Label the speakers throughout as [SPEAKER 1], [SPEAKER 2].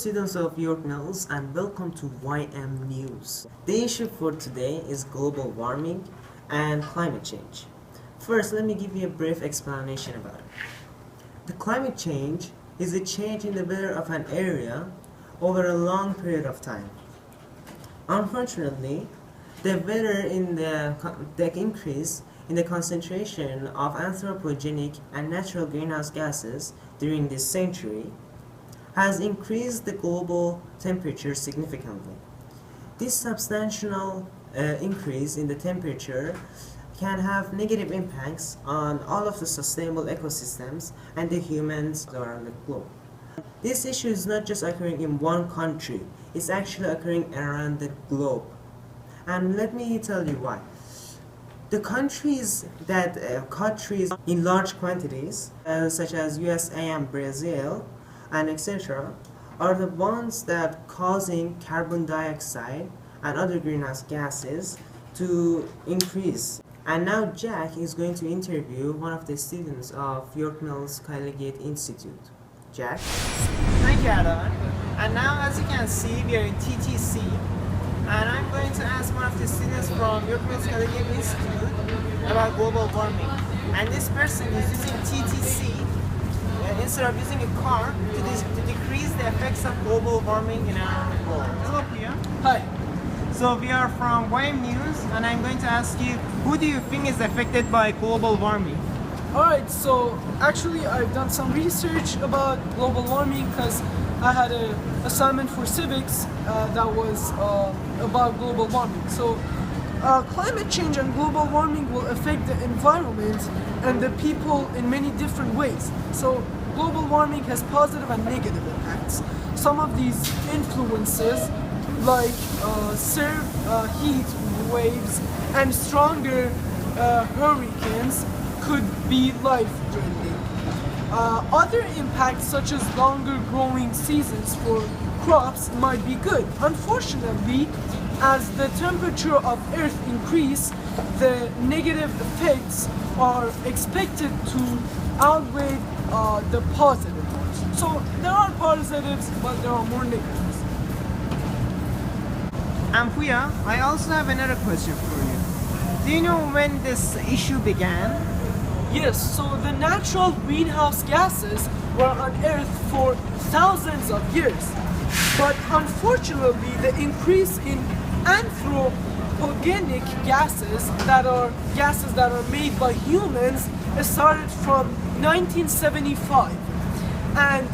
[SPEAKER 1] students of York Mills, and welcome to YM News. The issue for today is global warming and climate change. First, let me give you a brief explanation about it. The climate change is a change in the weather of an area over a long period of time. Unfortunately, the increase in the concentration of anthropogenic and natural greenhouse gases during this century has increased the global temperature significantly. This substantial increase in the temperature can have negative impacts on all of the sustainable ecosystems and the humans around the globe. This issue is not just occurring in one country, it's actually occurring around the globe. And let me tell you why. The countries that cut trees in large quantities, such as USA and Brazil, and etc., are the ones that causing carbon dioxide and other greenhouse gases to increase. And now Jack is going to interview one of the students of York Mills Collegiate Institute. Jack?
[SPEAKER 2] Thank you, Adam. And now, as you can see, we are in TTC, and I'm going to ask one of the students from York Mills Collegiate Institute about global warming. And this person is using TTC instead of using a car to decrease the effects of global warming in our world. Hello, Priya.
[SPEAKER 3] Hi.
[SPEAKER 2] So we are from YM News, and I'm going to ask you, who do you think is affected by global warming?
[SPEAKER 3] Alright, so actually I've done some research about global warming because I had an assignment for civics that was about global warming. So climate change and global warming will affect the environment and the people in many different ways. So global warming has positive and negative impacts. Some of these influences like severe heat waves and stronger hurricanes could be life-threatening. Other impacts such as longer growing seasons for crops might be good. Unfortunately, as the temperature of Earth increase, the negative effects are expected to outweigh the positive ones. So there are positives, but there are more negatives.
[SPEAKER 2] And Priya, I also have another question for you. Do you know when this issue began?
[SPEAKER 3] Yes, so the natural greenhouse gases were on Earth for thousands of years. But unfortunately, the increase in anthropogenic gases that are made by humans started from 1975. And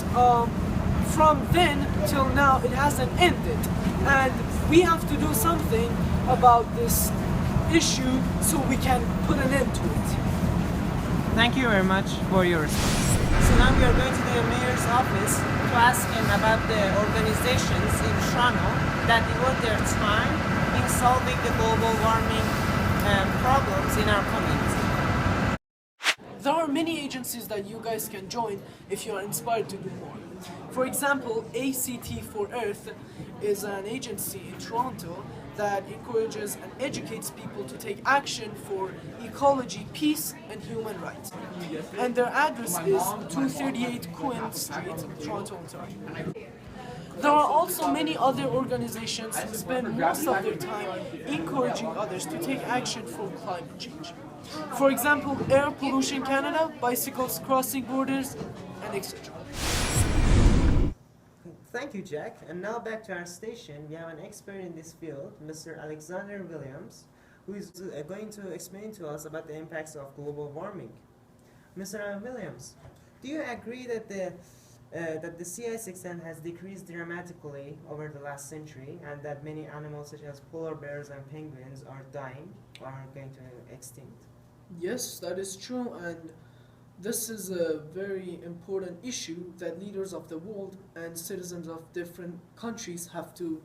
[SPEAKER 3] from then till now, it hasn't ended. And we have to do something about this issue so we can put an end to it.
[SPEAKER 2] Thank you very much for your response. So now we are going to the mayor's office to ask him about the organizations in Toronto that devote their time in solving the global warming problems in our community.
[SPEAKER 3] There are many agencies that you guys can join if you are inspired to do more. For example, ACT for Earth is an agency in Toronto that encourages and educates people to take action for ecology, peace, and human rights. And their address is 238 Queen Street, Toronto, Ontario. There are also many other organizations who spend most of their time encouraging others to take action for climate change. For example, Air Pollution Canada, Bicycles Crossing Borders, and etc.
[SPEAKER 1] Thank you, Jack. And now back to our station. We have an expert in this field, Mr. Alexander Williams, who is going to explain to us about the impacts of global warming. Mr. Williams, do you agree that the sea ice extent has decreased dramatically over the last century, and that many animals such as polar bears and penguins are dying or are going to extinct?
[SPEAKER 3] Yes, that is true, and this is a very important issue that leaders of the world and citizens of different countries have to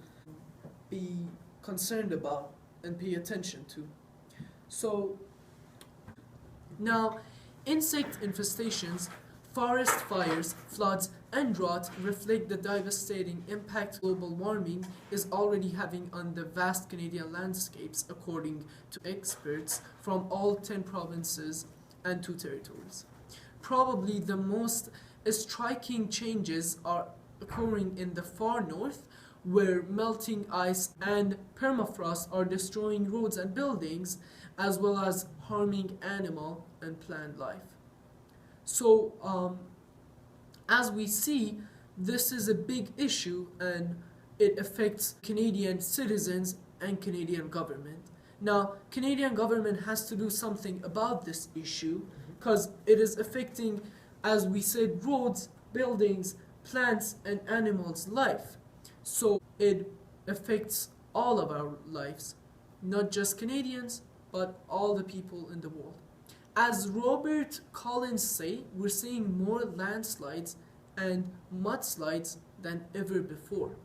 [SPEAKER 3] be concerned about and pay attention to. So, now, insect infestations, forest fires, floods, and drought reflect the devastating impact global warming is already having on the vast Canadian landscapes, according to experts from all 10 provinces and 2 territories. Probably the most striking changes are occurring in the far north, where melting ice and permafrost are destroying roads and buildings, as well as harming animal and plant life. So, as we see, this is a big issue and it affects Canadian citizens and Canadian government. Now, Canadian government has to do something about this issue because it is affecting, as we said, roads, buildings, plants, and animals' life. So it affects all of our lives, not just Canadians, but all the people in the world. As Robert Collins say, we're seeing more landslides and mudslides than ever before.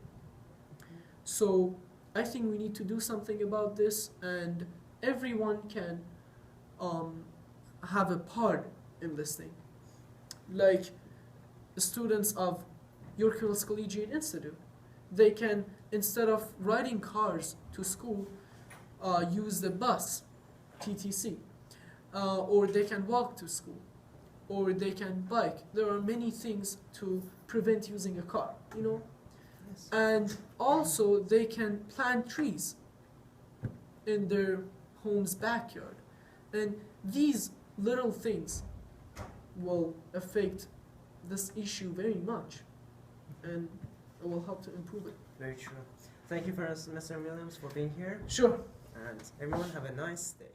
[SPEAKER 3] So I think we need to do something about this, and everyone can have a part in this thing. Like the students of York Hills Collegiate Institute, they can, instead of riding cars to school, use the bus, TTC, or they can walk to school, or they can bike. There are many things to prevent using a car, you know.
[SPEAKER 1] Yes.
[SPEAKER 3] And also they can plant trees in their home's backyard. And these little things will affect this issue very much, and it will help to improve it.
[SPEAKER 1] Very true. Thank you for us, Mr. Williams, for being here,
[SPEAKER 3] Sure.
[SPEAKER 1] and everyone have a nice day.